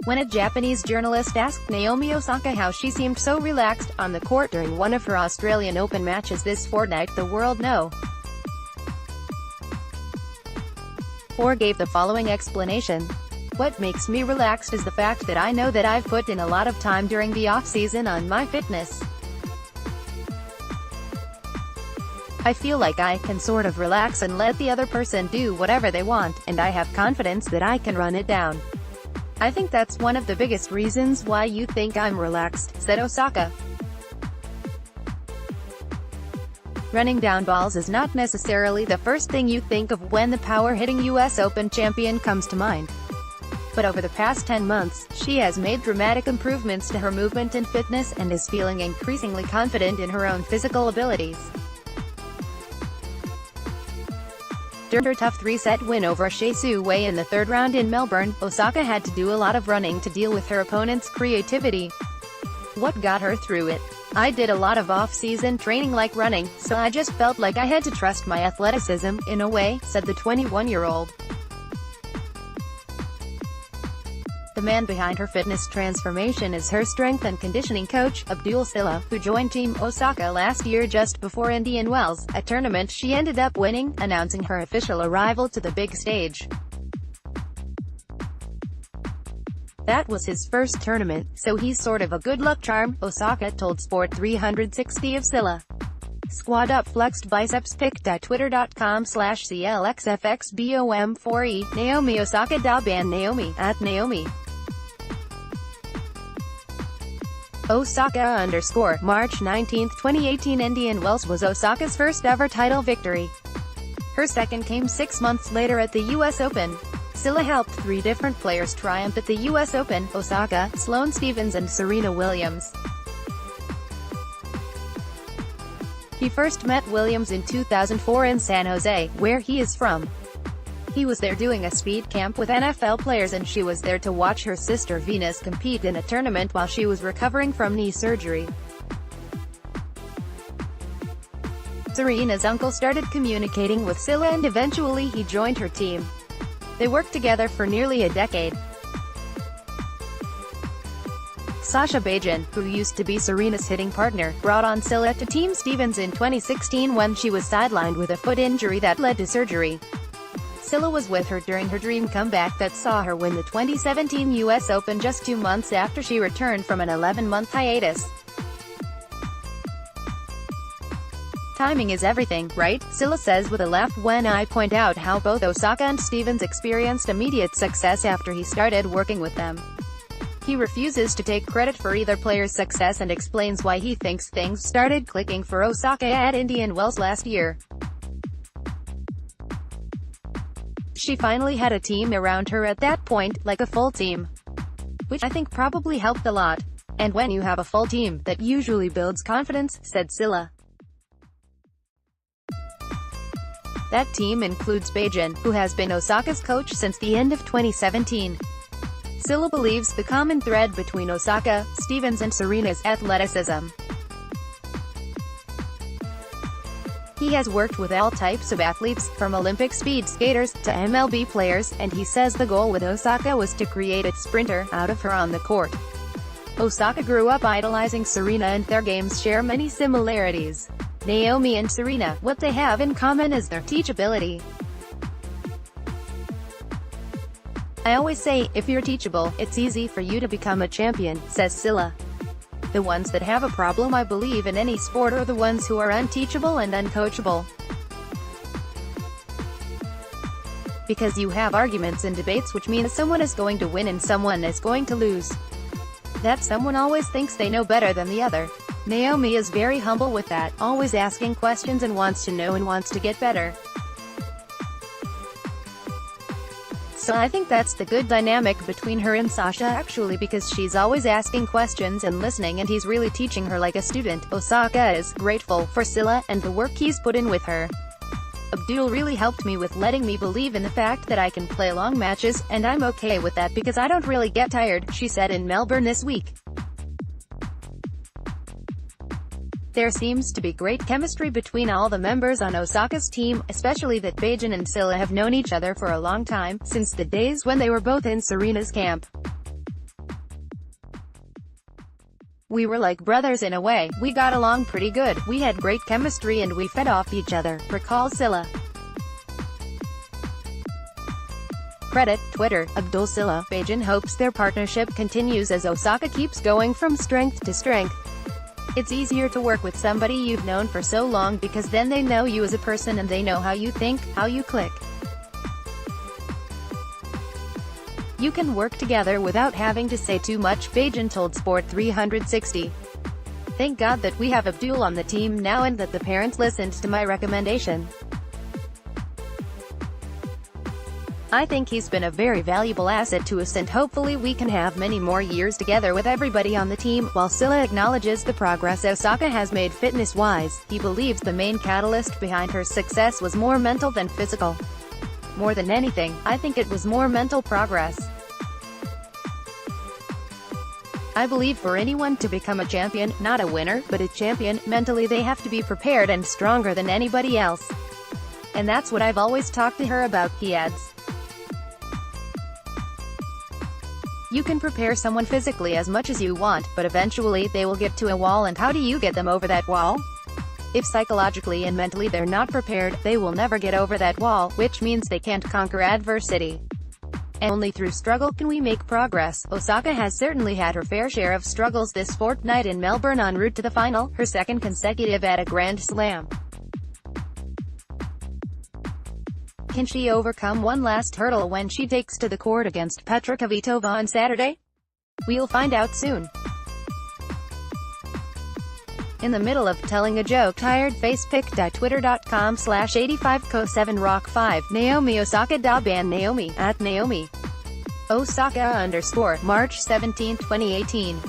when a Japanese journalist asked Naomi Osaka how she seemed so relaxed on the court during one of her Australian Open matches this fortnight, the World No. 4 gave the following explanation. "What makes me relaxed is the fact that I know that I've put in a lot of time during the off-season on my fitness. I feel like I can sort of relax and let the other person do whatever they want, and I have confidence that I can run it down. I think that's one of the biggest reasons why you think I'm relaxed," said Osaka. Running down balls is not necessarily the first thing you think of when the power-hitting US Open champion comes to mind. But over the past 10 months, she has made dramatic improvements to her movement and fitness, and is feeling increasingly confident in her own physical abilities. During her tough 3-set win over Shea Su Wei in the third round in Melbourne, Osaka had to do a lot of running to deal with her opponent's creativity. "What got her through it? I did a lot of off-season training like running, so I just felt like I had to trust my athleticism, in a way," said the 21-year-old. The man behind her fitness transformation is her strength and conditioning coach, Abdul Silla, who joined Team Osaka last year just before Indian Wells, a tournament she ended up winning, announcing her official arrival to the big stage. That was his first tournament, so he's sort of a good luck charm, Osaka told Sport 360 of Silla. Squad up flexed biceps pic.twitter.com/CLXFXBOM4E, Naomi Osaka da ban Naomi, at Naomi. Osaka _ March 19, 2018 Indian Wells was Osaka's first ever title victory. Her second came 6 months later at the US Open. Silla helped 3 different players triumph at the US Open: Osaka, Sloane Stephens and Serena Williams. He first met Williams in 2004 in San Jose, where he is from. He was there doing a speed camp with NFL players, and she was there to watch her sister Venus compete in a tournament while she was recovering from knee surgery. Serena's uncle started communicating with Silla and eventually he joined her team. They worked together for nearly a decade. Sasha Bajan, who used to be Serena's hitting partner, brought on Silla to Team Stephens in 2016 when she was sidelined with a foot injury that led to surgery. Silla was with her during her dream comeback that saw her win the 2017 US Open just 2 months after she returned from an 11-month hiatus. "Timing is everything, right?" Silla says with a laugh when I point out how both Osaka and Stephens experienced immediate success after he started working with them. He refuses to take credit for either player's success and explains why he thinks things started clicking for Osaka at Indian Wells last year. "She finally had a team around her at that point, like a full team. Which I think probably helped a lot. And when you have a full team, that usually builds confidence," said Silla. That team includes Bajan, who has been Osaka's coach since the end of 2017. Silla believes the common thread between Osaka, Stephens and Serena's athleticism. He has worked with all types of athletes, from Olympic speed skaters to MLB players, and he says the goal with Osaka was to create a sprinter out of her on the court. Osaka grew up idolizing Serena and their games share many similarities. Naomi and Serena, what they have in common is their teachability. "I always say, if you're teachable, it's easy for you to become a champion," says Silla. "The ones that have a problem, I believe, in any sport are the ones who are unteachable and uncoachable. Because you have arguments and debates, which means someone is going to win and someone is going to lose. That someone always thinks they know better than the other." Naomi is very humble with that, always asking questions and wants to know and wants to get better. So I think that's the good dynamic between her and Sasha actually, because she's always asking questions and listening and he's really teaching her like a student. Osaka is grateful for Silla and the work he's put in with her. "Abdul really helped me with letting me believe in the fact that I can play long matches, and I'm okay with that because I don't really get tired," she said in Melbourne this week. There seems to be great chemistry between all the members on Osaka's team, especially that Bajan and Silla have known each other for a long time, since the days when they were both in Serena's camp. We were like brothers in a way, we got along pretty good, we had great chemistry and we fed off each other, recalls Silla. Credit, Twitter, Abdul Silla. Beijing hopes their partnership continues as Osaka keeps going from strength to strength. It's easier to work with somebody you've known for so long because then they know you as a person and they know how you think, how you click. You can work together without having to say too much, Beijing told Sport 360. Thank God that we have Abdul on the team now and that the parents listened to my recommendation. I think he's been a very valuable asset to us and hopefully we can have many more years together with everybody on the team. While Silla acknowledges the progress Osaka has made fitness-wise, he believes the main catalyst behind her success was more mental than physical. More than anything, I think it was more mental progress. I believe for anyone to become a champion, not a winner, but a champion, mentally they have to be prepared and stronger than anybody else. And that's what I've always talked to her about, he adds. You can prepare someone physically as much as you want, but eventually they will get to a wall and how do you get them over that wall? If psychologically and mentally they're not prepared, they will never get over that wall, which means they can't conquer adversity. And only through struggle can we make progress. Osaka has certainly had her fair share of struggles this fortnight in Melbourne en route to the final, her second consecutive at a Grand Slam. Can she overcome one last hurdle when she takes to the court against Petra Kvitova on Saturday? We'll find out soon. In the middle of telling a joke, tired face pic.twitter.com/85co7rock5, Naomi Osaka da ban Naomi, @Naomi Osaka_, March 17, 2018.